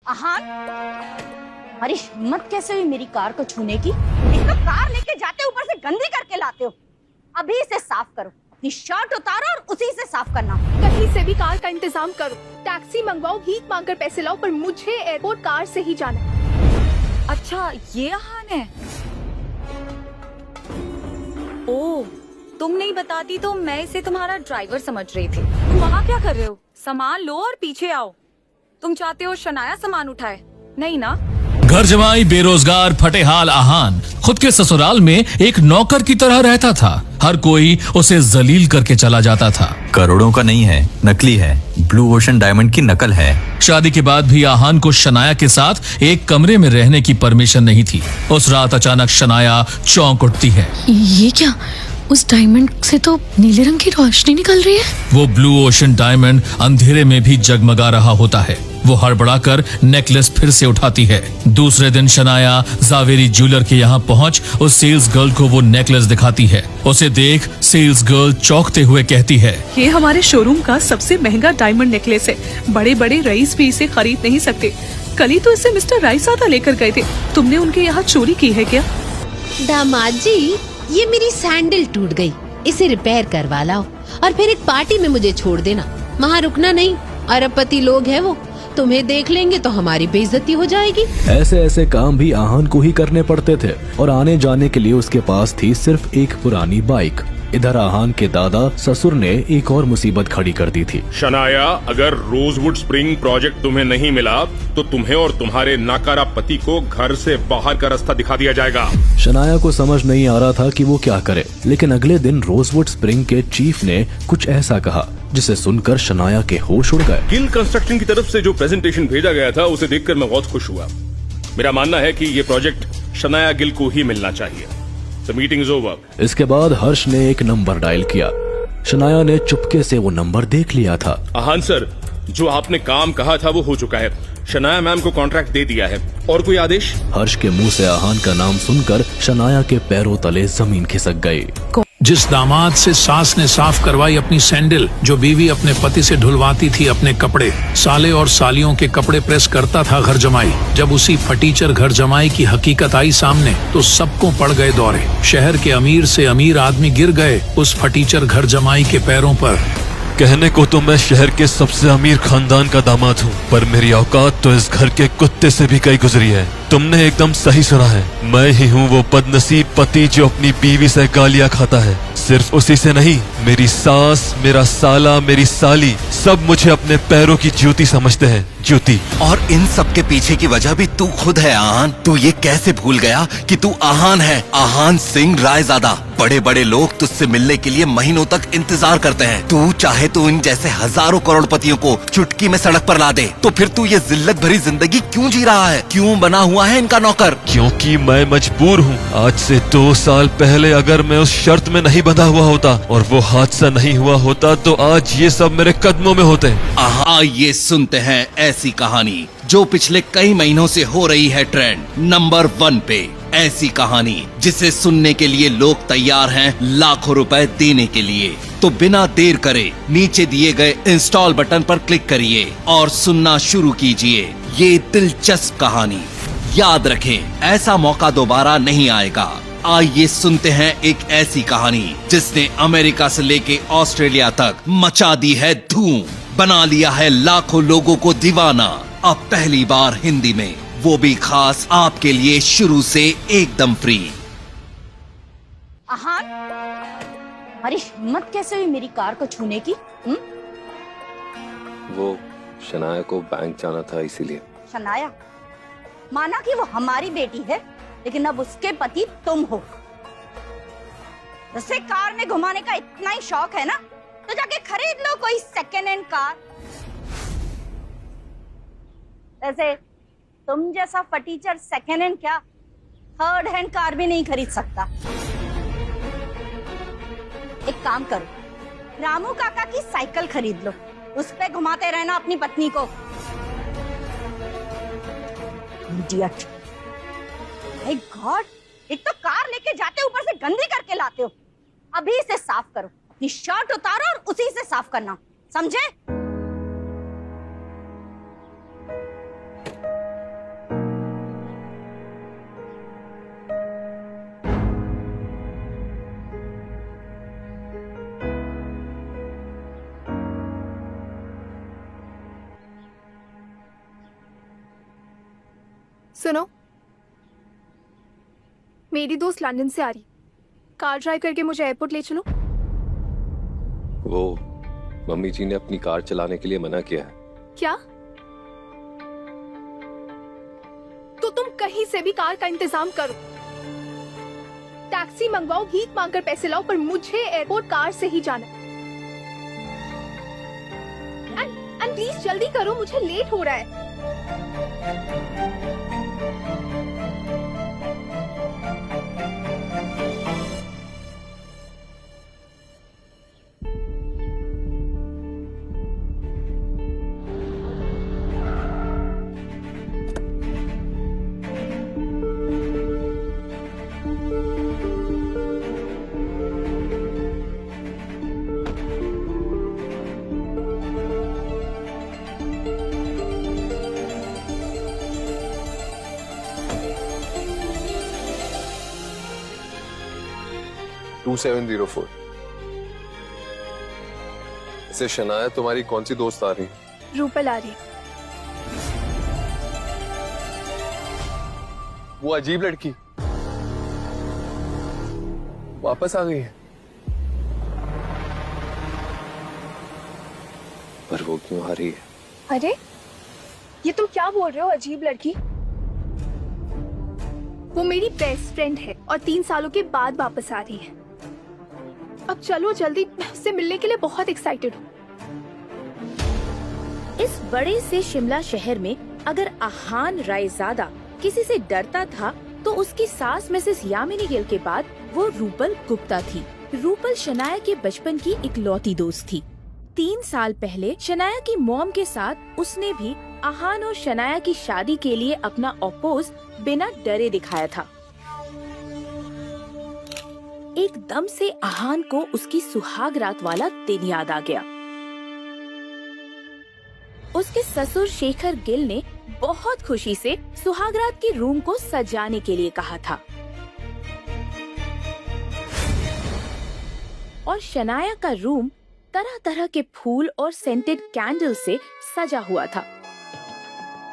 आहान, हमारी हिम्मत कैसे हुई मेरी कार को छूने की? एक तो कार लेके जाते ऊपर से गंदी करके लाते हो। अभी इसे साफ करो, अपनी शर्ट उतारो और उसी से साफ करना। कहीं से भी कार का इंतजाम करो, टैक्सी मंगवाओ, भीख मांगकर पैसे लाओ, पर मुझे एयरपोर्ट कार से ही जाना है। अच्छा, ये आहान है। ओह, तुम नहीं बताती तो मैं इसे तुम्हारा ड्राइवर समझ रही थी। तुम वहाँ क्या कर रहे हो? सामान लो और पीछे आओ। तुम चाहते हो शनाया सामान उठाए? नहीं ना? घर जमाई बेरोजगार फटेहाल आहान खुद के ससुराल में एक नौकर की तरह रहता था। हर कोई उसे जलील करके चला जाता था। करोड़ों का नहीं है, नकली है। ब्लू ओशन डायमंड की नकल है। शादी के बाद भी आहान को शनाया के साथ एक कमरे में रहने की परमिशन नहीं थी। उस रात अचानक शनाया चौंक उठती है। ये क्या? उस डायमंड से तो नीले रंग की रोशनी निकल रही है। वो ब्लू ओशन डायमंड अंधेरे में भी जगमगा रहा होता है। वो हड़बड़ाकर नेकलेस फिर से उठाती है। दूसरे दिन शनाया जावेरी ज्वेलर के यहाँ पहुँच उस सेल्स गर्ल को वो नेकलेस दिखाती है। उसे देख सेल्स गर्ल चौंकते हुए कहती है, ये हमारे शोरूम का सबसे महंगा डायमंड नेकलेस है। बड़े बड़े रईस भी इसे खरीद नहीं सकते। कल ही तो इसे मिस्टर रायसादा लेकर गए थे। तुमने उनके यहाँ चोरी की है क्या? दामाद जी, ये मेरी सैंडल टूट गई, इसे रिपेयर करवा लाओ और फिर एक पार्टी में मुझे छोड़ देना। वहाँ रुकना नहीं, अरबपति लोग हैं वो, तुम्हें देख लेंगे तो हमारी बेइज्जती हो जाएगी। ऐसे ऐसे काम भी आहान को ही करने पड़ते थे और आने जाने के लिए उसके पास थी सिर्फ एक पुरानी बाइक। इधर आहान के दादा ससुर ने एक और मुसीबत खड़ी कर दी थी। शनाया, अगर रोजवुड स्प्रिंग प्रोजेक्ट तुम्हें नहीं मिला तो तुम्हें और तुम्हारे नाकारा पति को घर से बाहर का रास्ता दिखा दिया जाएगा। शनाया को समझ नहीं आ रहा था कि वो क्या करे, लेकिन अगले दिन रोजवुड स्प्रिंग के चीफ ने कुछ ऐसा कहा जिसे सुनकर शनाया के होश उड़ गए। गिल कंस्ट्रक्शन की तरफ से जो प्रेजेंटेशन भेजा गया था उसे देखकर मैं बहुत खुश हुआ। मेरा मानना है कि ये प्रोजेक्ट शनाया गिल को ही मिलना चाहिए। The meeting is over. इसके बाद हर्ष ने एक नंबर डायल किया। शनाया ने चुपके से वो नंबर देख लिया था। आहान सर, जो आपने काम कहा था वो हो चुका है। शनाया मैम को कॉन्ट्रैक्ट दे दिया है। और कोई आदेश? हर्ष के मुंह से आहान का नाम सुनकर शनाया के पैरों तले जमीन खिसक गई। जिस दामाद से सास ने साफ करवाई अपनी सैंडल, जो बीवी अपने पति से धुलवाती थी अपने कपड़े, साले और सालियों के कपड़े प्रेस करता था घर जमाई, जब उसी फटीचर घर जमाई की हकीकत आई सामने तो सबको पड़ गए दौरे। शहर के अमीर से अमीर आदमी गिर गए उस फटीचर घर जमाई के पैरों पर। कहने को तो मैं शहर के सबसे अमीर खानदान का दामाद हूँ, पर मेरी औकात तो इस घर के कुत्ते से भी कई गुजरी है। तुमने एकदम सही सुना है। मैं ही हूँ वो बदनसीब पति जो अपनी बीवी से गालियाँ खाता है। सिर्फ उसी से नहीं, मेरी सास, मेरा साला, मेरी साली सब मुझे अपने पैरों की जूती समझते हैं। जूती। और इन सब के पीछे की वजह भी तू खुद है आहान। तू ये कैसे भूल गया कि तू आहान है, आहान सिंह रायजादा। बड़े बड़े लोग तुझसे मिलने के लिए महीनों तक इंतजार करते हैं। तू चाहे तो इन जैसे हजारों करोड़पतियों को चुटकी में सड़क पर ला दे, तो फिर तू ये जिल्लत भरी जिंदगी क्यों जी रहा है? क्यों बना हुआ है इनका नौकर? क्योंकि मैं मजबूर हूँ। आज से 2 साल पहले अगर मैं उस शर्त में नहीं बंधा हुआ होता और वो हादसा नहीं हुआ होता तो आज ये सब मेरे कदमों में होते। आइए सुनते हैं ऐसी कहानी जो पिछले कई महीनों से हो रही है ट्रेंड नंबर 1 पे। ऐसी कहानी जिसे सुनने के लिए लोग तैयार हैं लाखों रुपए देने के लिए। तो बिना देर करे नीचे दिए गए इंस्टॉल बटन पर क्लिक करिए और सुनना शुरू कीजिए ये दिलचस्प कहानी। याद रखें, ऐसा मौका दोबारा नहीं आएगा। आइए सुनते हैं एक ऐसी कहानी जिसने अमेरिका से लेके ऑस्ट्रेलिया तक मचा दी है धूम, बना लिया है लाखों लोगों को दीवाना। अब पहली बार हिंदी में, वो भी खास आपके लिए, शुरू से एकदम फ्री। आहान, हमारी हिम्मत कैसे हुई मेरी कार को छूने की? वो शनाया को बैंक जाना था इसीलिए। शनाया? माना कि वो हमारी बेटी है, लेकिन अब उसके पति तुम हो। उसे कार में घुमाने का इतना ही शौक है ना, तो जाके खरीद लो कोई सेकेंड हैंड कार। वैसे तुम जैसा फटीचर सेकेंड हैंड क्या, थर्ड हैंड कार भी नहीं खरीद सकता। एक काम करो, रामू काका की साइकिल खरीद लो, उस पे घुमाते रहना अपनी पत्नी को। इडियट। हे गॉड, एक तो कार लेके जाते ऊपर से गंदी करके लाते हो। अभी इसे साफ करो, अपनी शर्ट उतारो और उसी से साफ करना, समझे? सुनो, मेरी दोस्त लंदन से आ रही, कार ड्राइव करके मुझे एयरपोर्ट ले चलो। वो मम्मी जी ने अपनी कार चलाने के लिए मना किया है। क्या? तो तुम कहीं से भी कार का इंतजाम करो, टैक्सी मंगवाओ, भीख मांगकर पैसे लाओ, पर मुझे एयरपोर्ट कार से ही जाना है। एंड प्लीज जल्दी करो, मुझे लेट हो रहा है। टू 704। इसे शनाया तुम्हारी कौन सी दोस्त आ रही? रूपल आ रही। वो अजीब लड़की वापस आ गई है। पर वो क्यों आ रही है? अरे ये तुम क्या बोल रहे हो, अजीब लड़की? वो मेरी बेस्ट फ्रेंड है और 3 सालों के बाद वापस आ रही है। अब चलो जल्दी, मैं उससे मिलने के लिए बहुत एक्साइटेड हूँ। इस बड़े से शिमला शहर में अगर आहान रायजादा किसी से डरता था तो उसकी सास मिसेस यामिनी गिल के बाद वो रूपल गुप्ता थी। रूपल शनाया के बचपन की इकलौती दोस्त थी। 3 साल पहले शनाया की मॉम के साथ उसने भी आहान और शनाया की शादी के लिए अपना अपोज बिना डरे दिखाया था। एकदम से आहान को उसकी सुहाग रात वाला दिन याद आ गया। उसके ससुर शेखर गिल ने बहुत खुशी से सुहागरात की रूम को सजाने के लिए कहा था और शनाया का रूम तरह तरह के फूल और सेंटेड कैंडल से सजा हुआ था।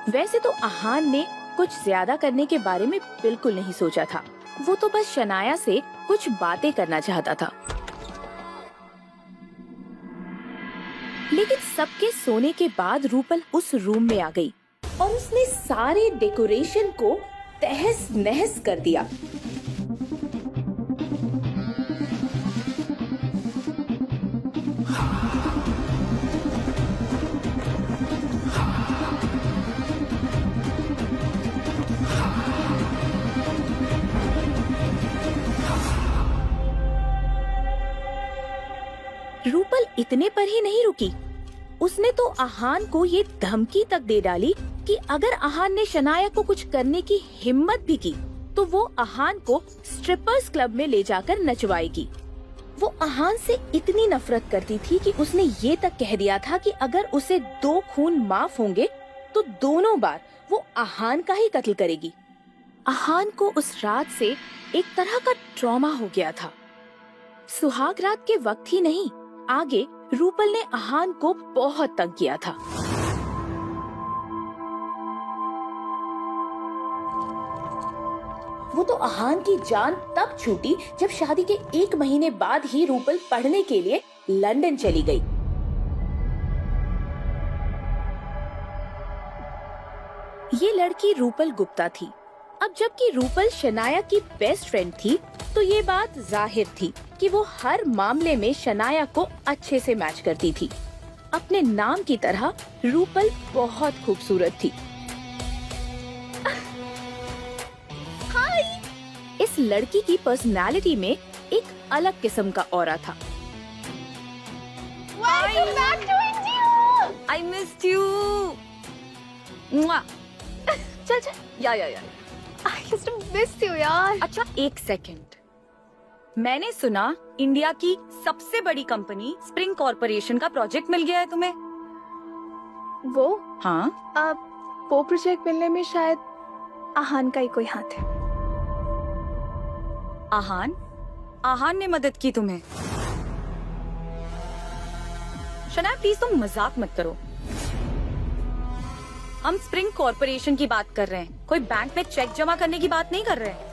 वैसे तो आहान ने कुछ ज्यादा करने के बारे में बिल्कुल नहीं सोचा था। वो तो बस शनाया से कुछ बातें करना चाहता था। लेकिन सबके सोने के बाद रूपल उस रूम में आ गई और उसने सारे डेकोरेशन को तहस नहस कर दिया। रूपल इतने पर ही नहीं रुकी, उसने तो आहान को ये धमकी तक दे डाली कि अगर आहान ने शनाया को कुछ करने की हिम्मत भी की तो वो आहान को स्ट्रिपर्स क्लब में ले जाकर नचवाएगी। वो आहान से इतनी नफरत करती थी कि उसने ये तक कह दिया था कि अगर उसे 2 खून माफ होंगे तो दोनों बार वो आहान का ही कत्ल करेगी। आहान को उस रात से एक तरह का ट्रॉमा हो गया था। सुहाग रात के वक्त ही नहीं, आगे रूपल ने आहान को बहुत तंग किया था। वो तो आहान की जान तब छूटी जब शादी के 1 महीने बाद ही रूपल पढ़ने के लिए लंदन चली गई। ये लड़की रूपल गुप्ता थी। अब जबकि रूपल शनाया की बेस्ट फ्रेंड थी तो ये बात जाहिर थी कि वो हर मामले में शनाया को अच्छे से मैच करती थी। अपने नाम की तरह रूपल बहुत खूबसूरत थी। हाय! इस लड़की की पर्सनालिटी में एक अलग किस्म का ऑरा था। Welcome back to India! I missed you. चल चल, या I used to miss you यार। अच्छा 1 सेकेंड, मैंने सुना इंडिया की सबसे बड़ी कंपनी स्प्रिंग कॉर्पोरेशन का प्रोजेक्ट मिल गया है तुम्हें। वो? हाँ। अब वो प्रोजेक्ट मिलने में शायद आहान का ही कोई हाथ है। आहान ने मदद की तुम्हें? शनाया प्लीज तुम मजाक मत करो। हम स्प्रिंग कॉर्पोरेशन की बात कर रहे हैं, कोई बैंक में चेक जमा करने की बात नहीं कर रहे हैं।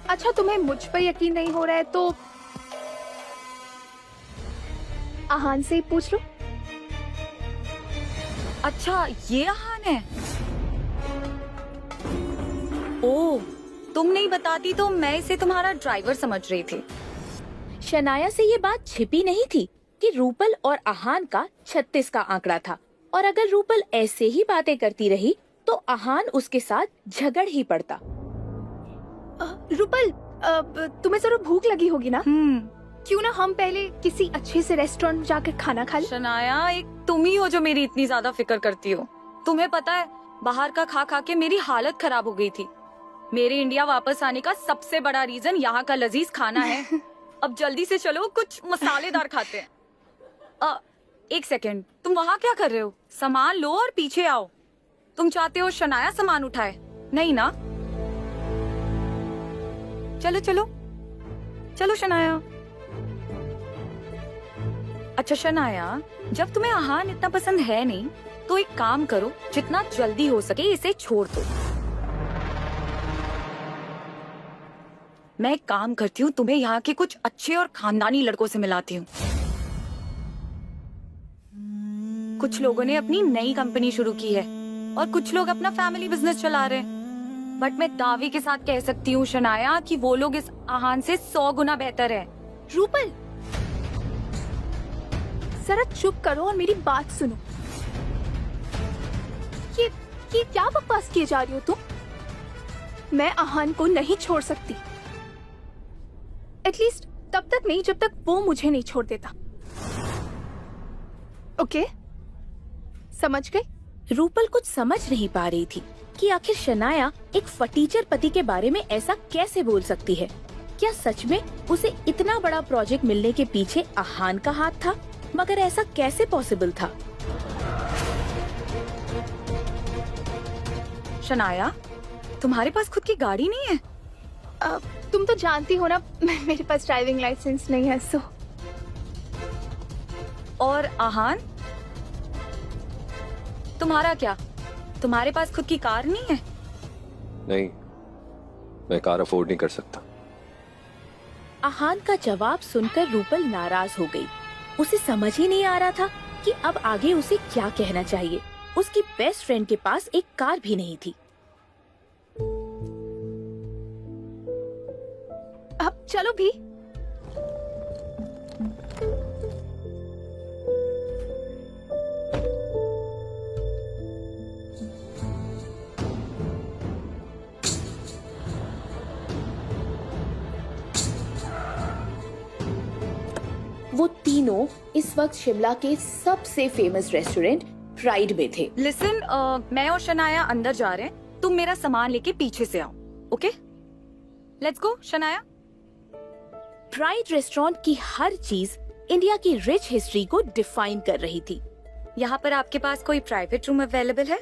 अच्छा, तुम्हें मुझ पर यकीन नहीं हो रहा है तो आहान से ही पूछ लो। अच्छा, ये आहान है। ओह, तुम नहीं बताती तो मैं इसे तुम्हारा ड्राइवर समझ रही थी। शनाया से ये बात छिपी नहीं थी कि रूपल और आहान का 36 का आंकड़ा था, और अगर रूपल ऐसे ही बातें करती रही तो आहान उसके साथ झगड़ ही पड़ता। रूपल, तुम्हें जरूर भूख लगी होगी ना? क्यों ना हम पहले किसी अच्छे से रेस्टोरेंट जाकर खाना खा लें? शनाया, एक तुम ही हो जो मेरी इतनी ज्यादा फिक्र करती हो। तुम्हें पता है, बाहर का खा खा के मेरी हालत खराब हो गई थी। मेरे इंडिया वापस आने का सबसे बड़ा रीजन यहाँ का लजीज खाना है। अब जल्दी से चलो, कुछ मसालेदार खाते हैं। एक सेकेंड, तुम वहाँ क्या कर रहे हो? सामान लो और पीछे आओ। तुम चाहते हो शनाया सामान उठाए, नहीं ना? चलो चलो चलो शनाया। अच्छा शनाया, जब तुम्हें आहान इतना पसंद है नहीं तो एक काम करो, जितना जल्दी हो सके इसे छोड़ दो। मैं एक काम करती हूँ, तुम्हें यहाँ के कुछ अच्छे और खानदानी लड़कों से मिलाती हूँ। कुछ लोगों ने अपनी नई कंपनी शुरू की है और कुछ लोग अपना फैमिली बिजनेस चला रहे हैं। बट मैं दावे के साथ कह सकती हूँ शनाया कि वो लोग इस आहान से 100 गुना बेहतर है। रूपल, जरा चुप करो और मेरी बात सुनो। ये क्या बकवास किए जा रही हो तुम? मैं आहान को नहीं छोड़ सकती, एटलीस्ट तब तक नहीं जब तक वो मुझे नहीं छोड़ देता। ओके, समझ गई? रूपल कुछ समझ नहीं पा रही थी कि आखिर शनाया एक फटीचर पति के बारे में ऐसा कैसे बोल सकती है। क्या सच में उसे इतना बड़ा प्रोजेक्ट मिलने के पीछे आहान का हाथ था? मगर ऐसा कैसे पॉसिबल था? शनाया, तुम्हारे पास खुद की गाड़ी नहीं है? तुम तो जानती हो ना, मेरे पास ड्राइविंग लाइसेंस नहीं है। सो और आहान, तुम्हारा क्या? तुम्हारे पास खुद की कार नहीं है? नहीं, मैं कार अफोर्ड नहीं कर सकता। आहान का जवाब सुनकर रूपल नाराज हो गई। उसे समझ ही नहीं आ रहा था कि अब आगे उसे क्या कहना चाहिए। उसकी बेस्ट फ्रेंड के पास एक कार भी नहीं थी। अब चलो भी। वो तीनों इस वक्त शिमला के सबसे फेमस रेस्टोरेंट प्राइड में थे। लिसन, मैं और शनाया अंदर जा रहे हैं, तुम मेरा सामान लेके पीछे से आओ। Okay, let's go Shanaya. Pride restaurant की हर चीज इंडिया की रिच हिस्ट्री को डिफाइन कर रही थी। यहाँ पर आपके पास कोई प्राइवेट रूम अवेलेबल है?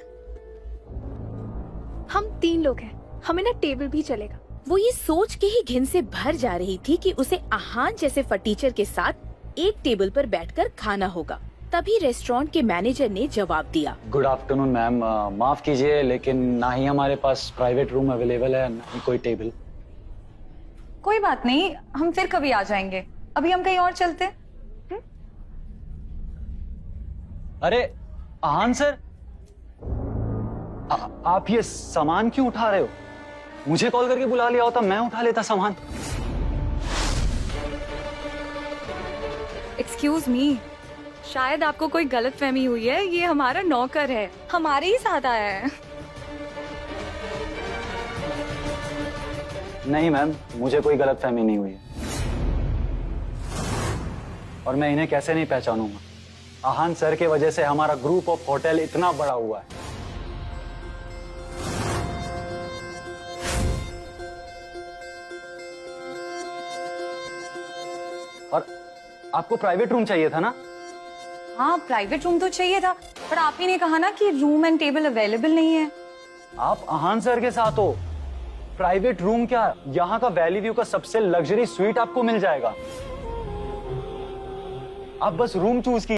हम 3 लोग हैं, हमें ना टेबल भी चलेगा। वो ये सोच के ही घिन से भर जा रही थी कि उसे आहान जैसे फटीचर के साथ एक टेबल पर बैठकर खाना होगा। तभी रेस्टोरेंट के मैनेजर ने जवाब दिया। गुड आफ्टरनून मैम, माफ कीजिए लेकिन ना ही हमारे पास प्राइवेट रूम अवेलेबल है, ना ही कोई टेबल। कोई बात नहीं, हम फिर कभी आ जाएंगे। अभी हम कहीं और चलते हैं। अरे आहान सर, आप ये सामान क्यों उठा रहे हो? मुझे कॉल करके बुला लिया होता, मैं उठा लेता सामान। एक्सक्यूज मी, शायद आपको कोई गलतफहमी हुई है। ये हमारा नौकर है, हमारे ही साथ आया है। नहीं मैम, मुझे कोई गलतफहमी नहीं हुई है। और मैं इन्हें कैसे नहीं पहचानूंगा? आहान सर के वजह से हमारा ग्रुप ऑफ होटल इतना बड़ा हुआ है। और आपको प्राइवेट रूम चाहिए था ना? हाँ, प्राइवेट रूम तो चाहिए था, पर आप ही ने कहा ना कि रूम एंड टेबल अवेलेबल नहीं है। आप आहान सर के साथ हो, प्राइवेट रूम क्या, यहाँ का वैली व्यू का सबसे लग्जरी स्वीट आपको मिल जाएगा। आप बस रूम चूज कीजिए।